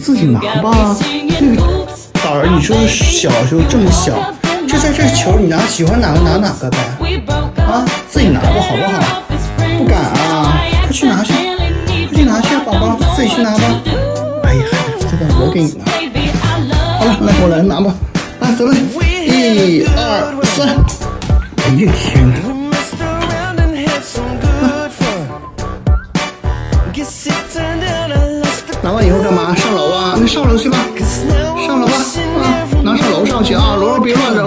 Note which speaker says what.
Speaker 1: 自己拿吧。那个胆儿，你说小时候这么小，这在这球你喜欢哪个拿哪个呗。啊，自己拿吧，好不好？不敢啊，快去拿去，快去拿去，宝宝，自己去拿吧。哎呀，这个我给你拿。好了，来我来拿吧。来，走了，1、2、3。哎呀天哪！拿完以后干嘛？上楼啊？那上楼去吧，上楼吧，啊，拿上楼上去啊！楼上别乱着。